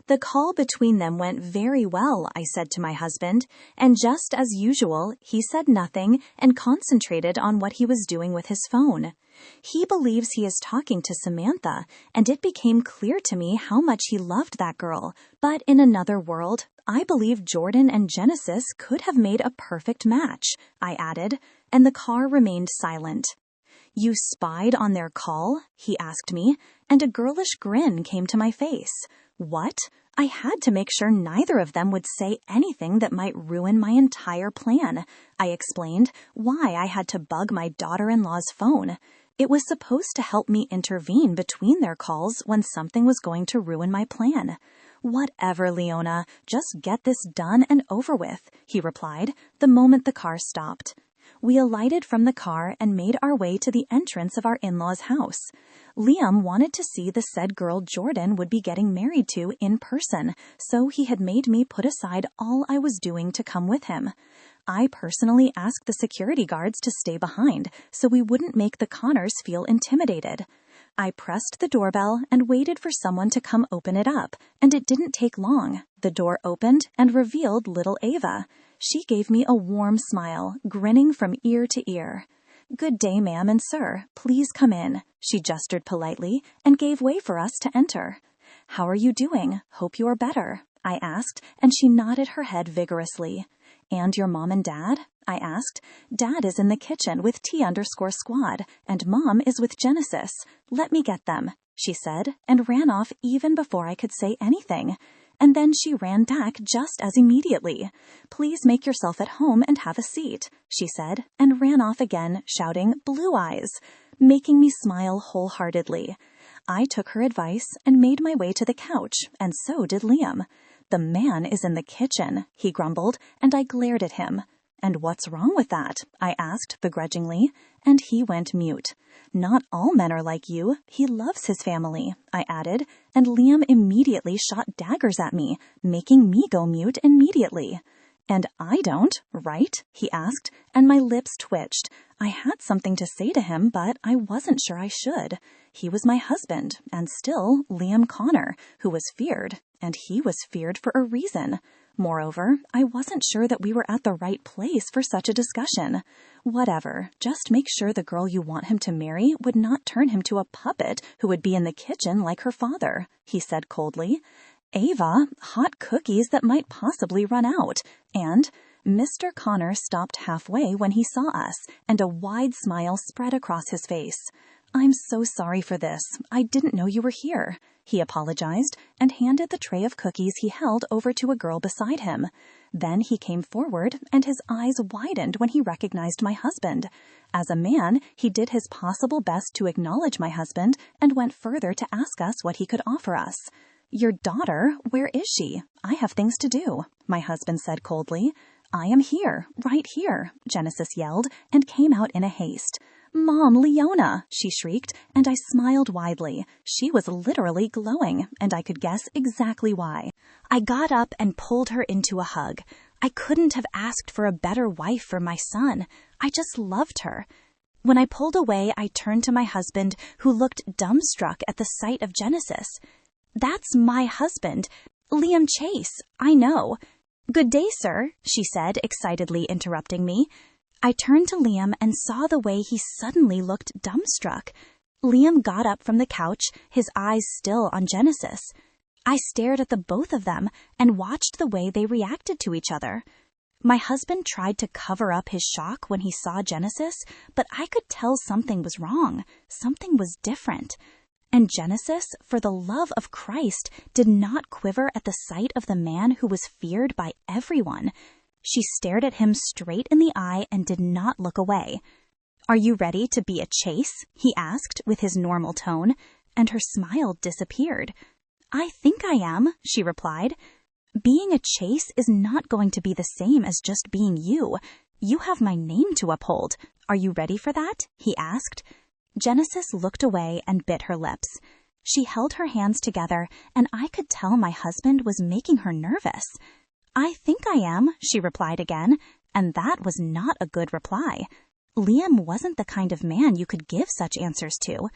The call between them went very well, I said to my husband, and just as usual, he said nothing and concentrated on what he was doing with his phone. He believes he is talking to Samantha, and it became clear to me how much he loved that girl. But in another world, I believe Jordan and Genesis could have made a perfect match, I added, and the car remained silent. "You spied on their call?" he asked me, and a girlish grin came to my face. What? I had to make sure neither of them would say anything that might ruin my entire plan. I explained why I had to bug my daughter-in-law's phone. It was supposed to help me intervene between their calls when something was going to ruin my plan. "Whatever, Leona, just get this done and over with," he replied, the moment the car stopped. We alighted from the car and made our way to the entrance of our in-laws' house. Liam wanted to see the said girl Jordan would be getting married to in person, so he had made me put aside all I was doing to come with him. I personally asked the security guards to stay behind so we wouldn't make the Connors feel intimidated. I pressed the doorbell and waited for someone to come open it up, and it didn't take long. The door opened and revealed little Ava. She gave me a warm smile, grinning from ear to ear. "Good day, ma'am and sir. Please come in." She gestured politely and gave way for us to enter. "How are you doing? Hope you are better," I asked, and she nodded her head vigorously. "And your mom and dad?" I asked. "Dad is in the kitchen with T_squad, and Mom is with Genesis. Let me get them," she said, and ran off even before I could say anything. And then she ran back just as immediately. "Please make yourself at home and have a seat," she said, and ran off again, shouting, "Blue eyes," making me smile wholeheartedly. I took her advice and made my way to the couch, and so did Liam. "The man is in the kitchen," he grumbled, and I glared at him. "And what's wrong with that?" I asked begrudgingly, and he went mute. "Not all men are like you. He loves his family," I added, and Liam immediately shot daggers at me, making me go mute immediately. "And I don't, right?" he asked, and my lips twitched. I had something to say to him, but I wasn't sure I should. He was my husband, and still Liam Connor, who was feared, and he was feared for a reason. Moreover, I wasn't sure that we were at the right place for such a discussion. "Whatever, just make sure the girl you want him to marry would not turn him to a puppet who would be in the kitchen like her father," he said coldly. "Ava, hot cookies that might possibly run out," and Mr. Connor stopped halfway when he saw us, and a wide smile spread across his face. I'm so sorry for this. I didn't know you were here, he apologized and handed the tray of cookies he held over to a girl beside him. Then he came forward and his eyes widened when he recognized my husband. As a man, he did his possible best to acknowledge my husband and went further to ask us what he could offer us. Your daughter? Where is she? I have things to do, my husband said coldly. I am here, right here, Genesis yelled and came out in a haste. Mom, Leona, she shrieked, and I smiled widely. She was literally glowing, and I could guess exactly why. I got up and pulled her into a hug. I couldn't have asked for a better wife for my son. I just loved her. When I pulled away, I turned to my husband, who looked dumbstruck at the sight of Genesis. That's my husband, Liam Chase, I know. Good day, sir, she said, excitedly interrupting me. I turned to Liam and saw the way he suddenly looked dumbstruck. Liam got up from the couch, his eyes still on Genesis. I stared at the both of them and watched the way they reacted to each other. My husband tried to cover up his shock when he saw Genesis, but I could tell something was wrong. Something was different. And Genesis, for the love of Christ, did not quiver at the sight of the man who was feared by everyone. She stared at him straight in the eye and did not look away. Are you ready to be a Chase? He asked with his normal tone, and her smile disappeared. I think I am, she replied. Being a Chase is not going to be the same as just being you. You have my name to uphold. Are you ready for that? He asked. Genesis looked away and bit her lips. She held her hands together, and I could tell my husband was making her nervous. I think I am, she replied again, and that was not a good reply. Liam wasn't the kind of man you could give such answers to.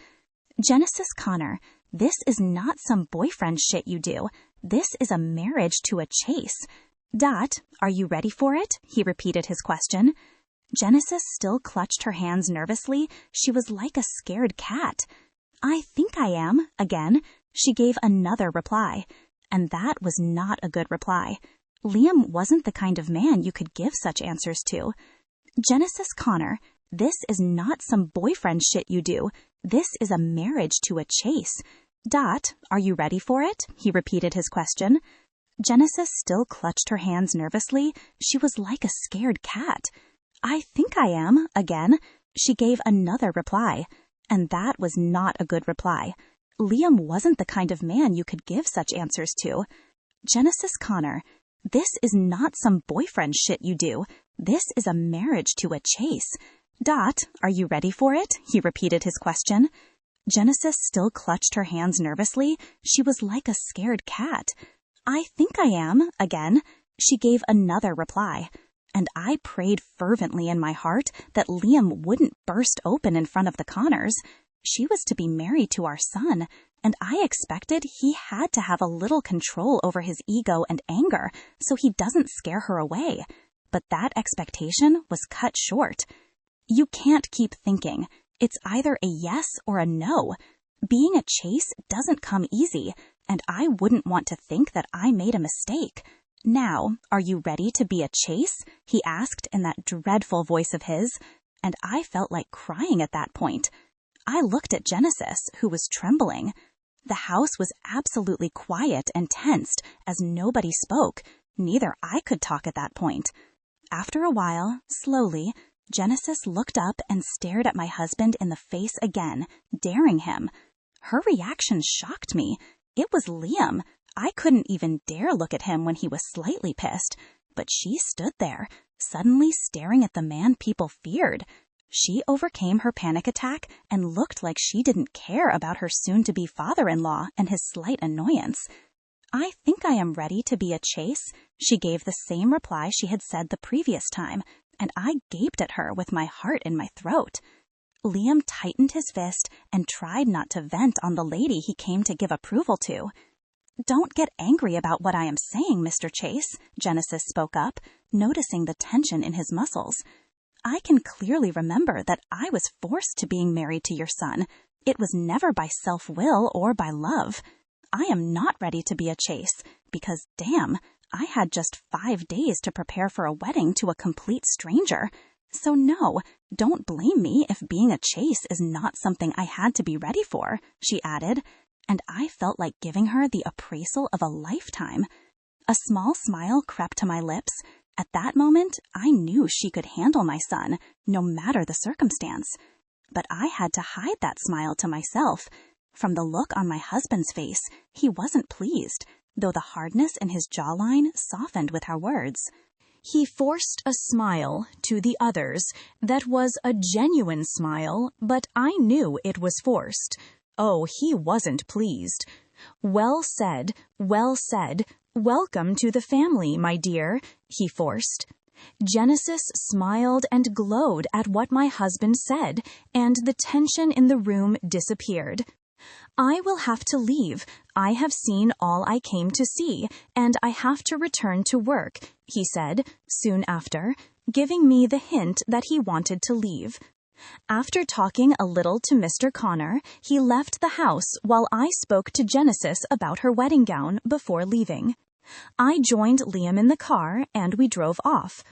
Genesis Connor, this is not some boyfriend shit you do. This is a marriage to a Chase. Dot, are you ready for it? He repeated his question. Genesis still clutched her hands nervously. She was like a scared cat. I think I am, again. She gave another reply, and that was not a good reply. Liam wasn't the kind of man you could give such answers to. Genesis Connor, this is not some boyfriend shit you do. This is a marriage to a Chase. Dot, are you ready for it? He repeated his question. Genesis still clutched her hands nervously. She was like a scared cat. I think I am, again. She gave another reply, and that was not a good reply. Liam wasn't the kind of man you could give such answers to. Genesis Connor, this is not some boyfriend shit you do. This is a marriage to a Chase. Dot, are you ready for it? He repeated his question. Genesis still clutched her hands nervously. She was like a scared cat. I think I am, again. She gave another reply, and I prayed fervently in my heart that Liam wouldn't burst open in front of the Connors. She was to be married to our son, and I expected he had to have a little control over his ego and anger so he doesn't scare her away. But that expectation was cut short. You can't keep thinking. It's either a yes or a no. Being a Chase doesn't come easy, and I wouldn't want to think that I made a mistake. Now, are you ready to be a Chase? He asked in that dreadful voice of his, and I felt like crying at that point. I looked at Genesis, who was trembling. The house was absolutely quiet and tensed as nobody spoke. Neither I could talk at that point. After a while, slowly, Genesis looked up and stared at my husband in the face again, daring him. Her reaction shocked me. It was Liam. I couldn't even dare look at him when he was slightly pissed, but she stood there, suddenly staring at the man people feared. She overcame her panic attack and looked like she didn't care about her soon-to-be father-in-law and his slight annoyance. I think I am ready to be a Chase. She gave the same reply she had said the previous time, and I gaped at her with my heart in my throat. Liam tightened his fist and tried not to vent on the lady he came to give approval to. Don't get angry about what I am saying, Mr. Chase, Genesis spoke up, noticing the tension in his muscles. I can clearly remember that I was forced to being married to your son. It was never by self-will or by love. I am not ready to be a Chase because, damn, I had just 5 days to prepare for a wedding to a complete stranger. So no, don't blame me if being a chase is not something I had to be ready for, she added, and I felt like giving her the appraisal of a lifetime. A small smile crept to my lips. At that moment, I knew she could handle my son, no matter the circumstance. But I had to hide that smile to myself. From the look on my husband's face, he wasn't pleased, though the hardness in his jawline softened with her words. He forced a smile to the others that was a genuine smile, but I knew it was forced. Oh, he wasn't pleased. Well said, well said. Welcome to the family, my dear, he forced. Genesis smiled and glowed at what my husband said, and the tension in the room disappeared. I will have to leave. I have seen all I came to see, and I have to return to work, he said, soon after, giving me the hint that he wanted to leave. After talking a little to Mr. Connor, he left the house while I spoke to Genesis about her wedding gown before leaving. I joined Liam in the car, and we drove off.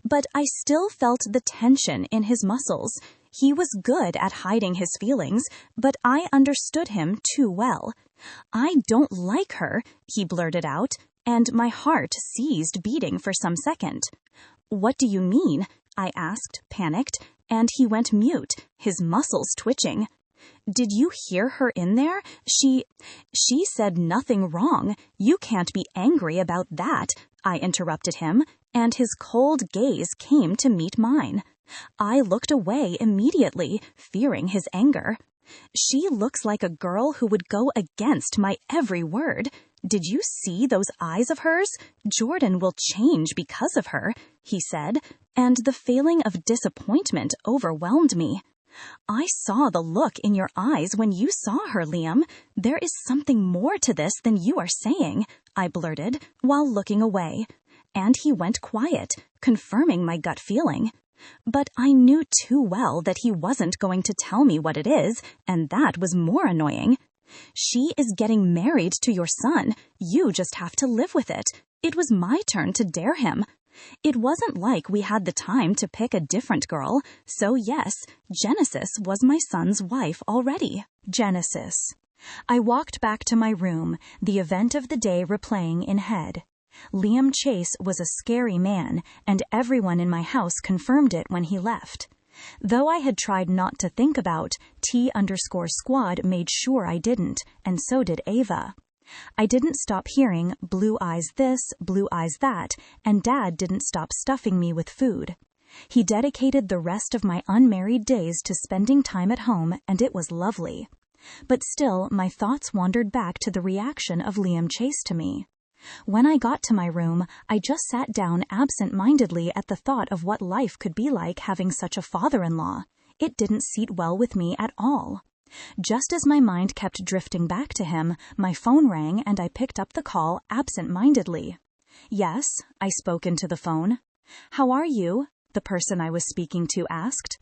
But I still felt the tension in his muscles. He was good at hiding his feelings, but I understood him too well. I don't like her, he blurted out, and my heart ceased beating for some second. What do you mean? I asked, panicked, and he went mute, his muscles twitching. Did you hear her in there? She said nothing wrong. You can't be angry about that, I interrupted him, and his cold gaze came to meet mine. I looked away immediately, fearing his anger. She looks like a girl who would go against my every word. Did you see those eyes of hers? Jordan will change because of her, he said, and the feeling of disappointment overwhelmed me. I saw the look in your eyes when you saw her, Liam. There is something more to this than you are saying, I blurted, while looking away. And he went quiet, confirming my gut feeling. But I knew too well that he wasn't going to tell me what it is, and that was more annoying. She is getting married to your son. You just have to live with it. It was my turn to dare him. It wasn't like we had the time to pick a different girl, so yes, Genesis was my son's wife already. Genesis. I walked back to my room, the event of the day replaying in head. Liam Chase was a scary man, and everyone in my house confirmed it when he left. Though I had tried not to think about, T_squad made sure I didn't, and so did Ava. I didn't stop hearing blue eyes this, blue eyes that, and Dad didn't stop stuffing me with food. He dedicated the rest of my unmarried days to spending time at home, and it was lovely. But still, my thoughts wandered back to the reaction of Liam Chase to me. When I got to my room, I just sat down absent-mindedly at the thought of what life could be like having such a father-in-law. It didn't sit well with me at all. Just as my mind kept drifting back to him, my phone rang and I picked up the call absent-mindedly. Yes, I spoke into the phone. How are you? The person I was speaking to asked.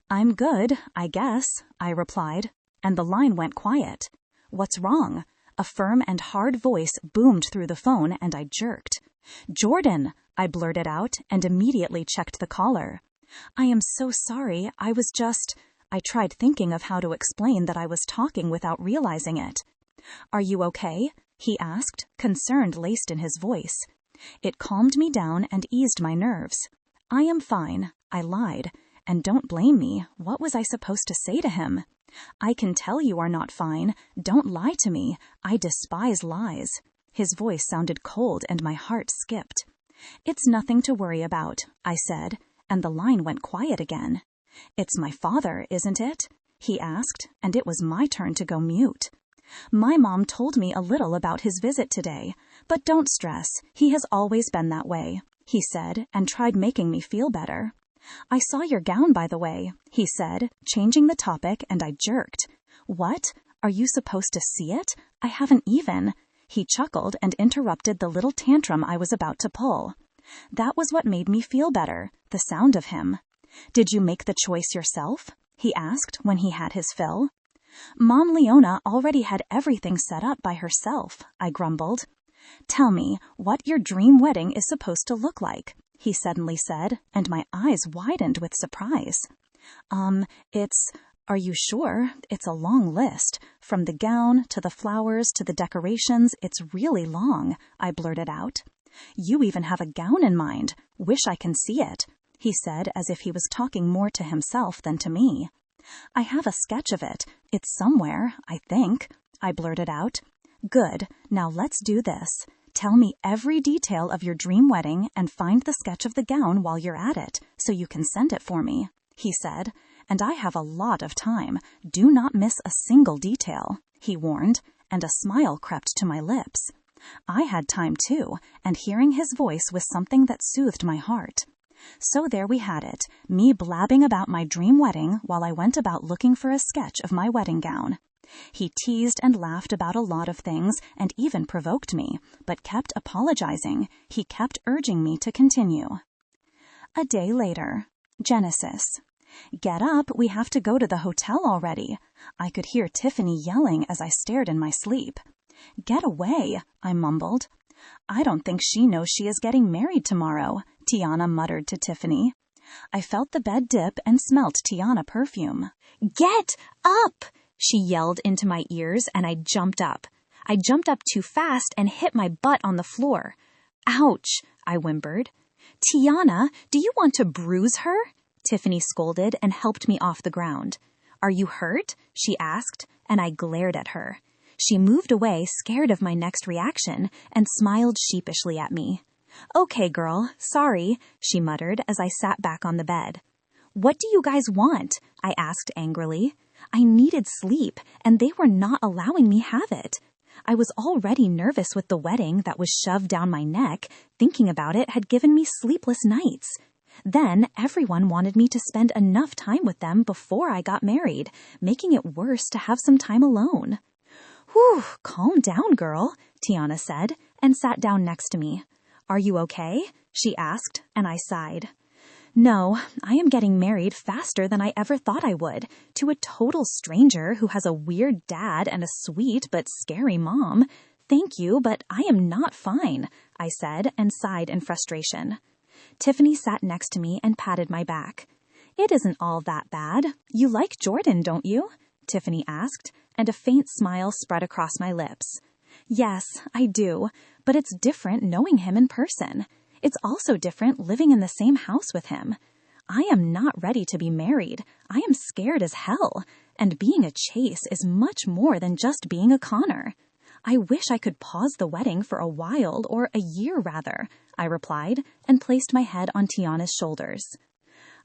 I'm good, I guess, I replied, and the line went quiet. What's wrong? A firm and hard voice boomed through the phone and I jerked. Jordan, I blurted out and immediately checked the caller. I am so sorry, I tried thinking of how to explain that I was talking without realizing it. Are you okay? He asked, concern laced in his voice. It calmed me down and eased my nerves. I am fine, I lied. And don't blame me, what was I supposed to say to him? I can tell you are not fine. Don't lie to me. I despise lies. His voice sounded cold and my heart skipped. It's nothing to worry about, I said, and the line went quiet again. It's my father, isn't it? He asked, and it was my turn to go mute. My mom told me a little about his visit today, but don't stress, he has always been that way, he said, and tried making me feel better. I saw your gown, by the way, he said, changing the topic, and I jerked. What? Are you supposed to see it? I haven't even. He chuckled and interrupted the little tantrum I was about to pull. That was what made me feel better, the sound of him. Did you make the choice yourself? He asked when he had his fill. Mom Leona already had everything set up by herself, I grumbled. Tell me what your dream wedding is supposed to look like. he suddenly said, and my eyes widened with surprise. Are you sure? It's a long list. From the gown, to the flowers, to the decorations, it's really long, I blurted out. You even have a gown in mind. Wish I can see it, he said as if he was talking more to himself than to me. I have a sketch of it. It's somewhere, I think, I blurted out. Good. Now let's do this. Tell me every detail of your dream wedding and find the sketch of the gown while you're at it, so you can send it for me, he said. And I have a lot of time. Do not miss a single detail, he warned, and a smile crept to my lips. I had time too, and hearing his voice was something that soothed my heart. So there we had it, me blabbing about my dream wedding while I went about looking for a sketch of my wedding gown. He teased and laughed about a lot of things and even provoked me, but kept apologizing. He kept urging me to continue. A day later. Genesis. Get up, we have to go to the hotel already. I could hear Tiffany yelling as I stared in my sleep. Get away, I mumbled. I don't think she knows she is getting married tomorrow, Tiana muttered to Tiffany. I felt the bed dip and smelt Tiana perfume. Get up, she yelled into my ears, and I jumped up. I jumped up too fast and hit my butt on the floor. Ouch, I whimpered. Tiana, do you want to bruise her? Tiffany scolded and helped me off the ground. Are you hurt? She asked, and I glared at her. She moved away, scared of my next reaction, and smiled sheepishly at me. Okay, girl, sorry, she muttered as I sat back on the bed. What do you guys want? I asked angrily. I needed sleep, and they were not allowing me have it. I was already nervous with the wedding that was shoved down my neck. Thinking about it had given me sleepless nights. Then everyone wanted me to spend enough time with them before I got married, making it worse to have some time alone. Whew, calm down, girl, Tiana said, and sat down next to me. Are you okay? She asked, and I sighed. No, I am getting married faster than I ever thought I would, to a total stranger who has a weird dad and a sweet but scary mom. Thank you, but I am not fine, I said, and sighed in frustration. Tiffany sat next to me and patted my back. It isn't all that bad. You like Jordan, don't you? Tiffany asked, and a faint smile spread across my lips. Yes, I do, but it's different knowing him in person. It's also different living in the same house with him. I am not ready to be married. I am scared as hell, and being a Chase is much more than just being a Connor. I wish I could pause the wedding for a while, or a year rather, I replied, and placed my head on Tiana's shoulders.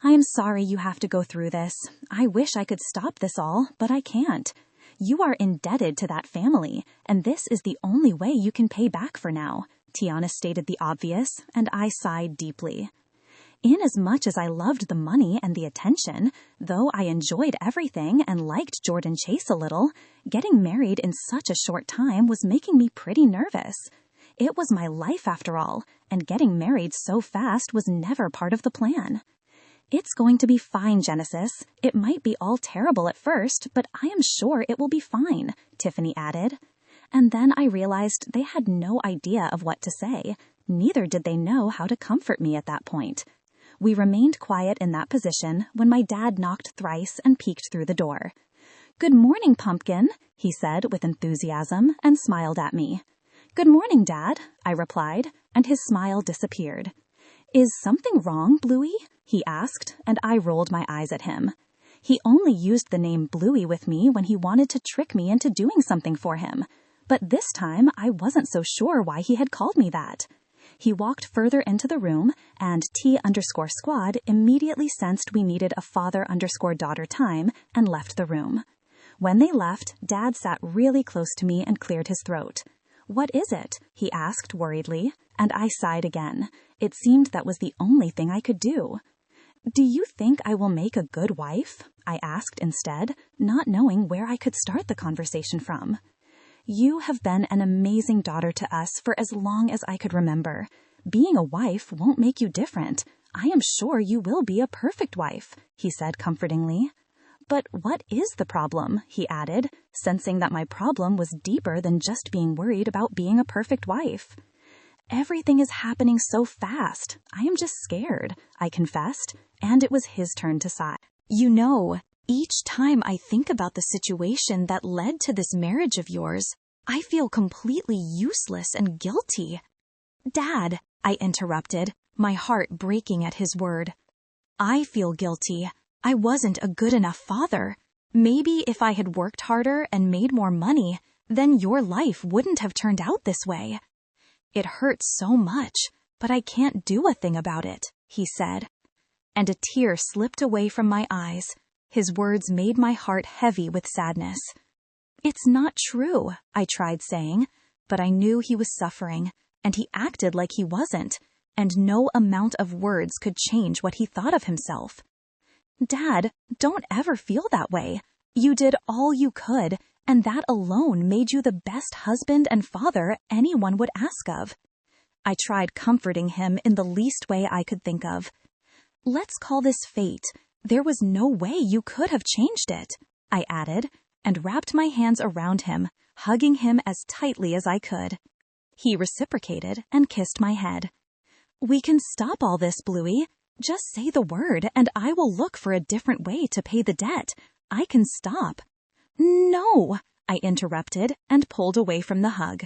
I am sorry you have to go through this. I wish I could stop this all, but I can't. You are indebted to that family, and this is the only way you can pay back for now, Tiana stated the obvious, and I sighed deeply. Inasmuch as I loved the money and the attention, though I enjoyed everything and liked Jordan Chase a little, getting married in such a short time was making me pretty nervous. It was my life after all, and getting married so fast was never part of the plan. It's going to be fine, Genesis. It might be all terrible at first, but I am sure it will be fine, Tiffany added. And then I realized they had no idea of what to say. Neither did they know how to comfort me at that point. We remained quiet in that position when my dad knocked thrice and peeked through the door. Good morning, Pumpkin, he said with enthusiasm and smiled at me. Good morning, Dad, I replied, and his smile disappeared. Is something wrong, Bluey? He asked, and I rolled my eyes at him. He only used the name Bluey with me when he wanted to trick me into doing something for him. But this time, I wasn't so sure why he had called me that. He walked further into the room, and T_squad immediately sensed we needed a father_daughter time and left the room. When they left, Dad sat really close to me and cleared his throat. What is it? He asked worriedly, and I sighed again. It seemed that was the only thing I could do. Do you think I will make a good wife? I asked instead, not knowing where I could start the conversation from. You have been an amazing daughter to us for as long as I could remember. Being a wife won't make you different. I am sure you will be a perfect wife, he said comfortingly. But what is the problem? He added, sensing that my problem was deeper than just being worried about being a perfect wife. Everything is happening so fast. I am just scared, I confessed, and it was his turn to sigh. You know, each time I think about the situation that led to this marriage of yours, I feel completely useless and guilty. Dad, I interrupted, my heart breaking at his word. I feel guilty. I wasn't a good enough father. Maybe if I had worked harder and made more money, then your life wouldn't have turned out this way. It hurts so much, but I can't do a thing about it, he said. And a tear slipped away from my eyes. His words made my heart heavy with sadness. It's not true, I tried saying, but I knew he was suffering, and he acted like he wasn't, and no amount of words could change what he thought of himself. Dad, don't ever feel that way. You did all you could, and that alone made you the best husband and father anyone would ask of. I tried comforting him in the least way I could think of. Let's call this fate. There was no way you could have changed it, I added, and wrapped my hands around him, hugging him as tightly as I could. He reciprocated and kissed my head. We can stop all this, Bluey. Just say the word, and I will look for a different way to pay the debt. I can stop. No, I interrupted and pulled away from the hug.